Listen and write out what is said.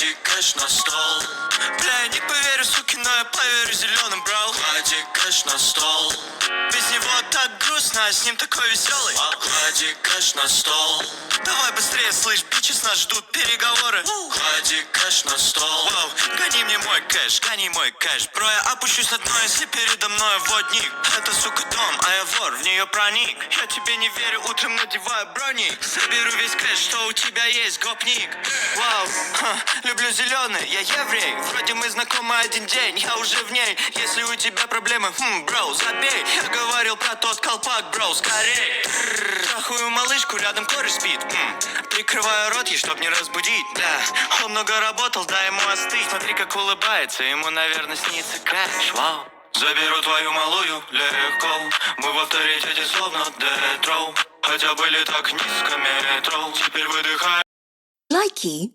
Клади кэш на стол. Бля, я не поверю, суки, но я поверю зеленым, бро. Клади кэш на стол. Без него так грустно, а с ним такой веселый. Клади кэш на стол. Давай быстрее, слышь, бичи нас ждут переговоры. Клади кэш на стол. Воу, гони мне мой кэш, гони мой кэш. Бро, я опущусь на дно, если передо мной водник. Это, сука, дом, а я вор, в нее проник. Я тебе не верю, утром надеваю броник. Соберу весь кэш, что у тебя есть, гопник. Вау, люблю зеленый, я еврей. Вроде мы знакомы один день, я уже в ней. Если у тебя проблемы, бро, забей. Я говорил про тот колпак, бро, скорей. Трахаю малышку, рядом кореш спит. Прикрываю рот ей, чтоб не разбудить. Да, он много работал, дай ему остыть. Смотри, как улыбается, ему, наверное, снится кэш. Вау. Заберу твою малую легко. Мы в авторитете словно детроу. Хотя были так низко метро. Теперь выдыхай. Likey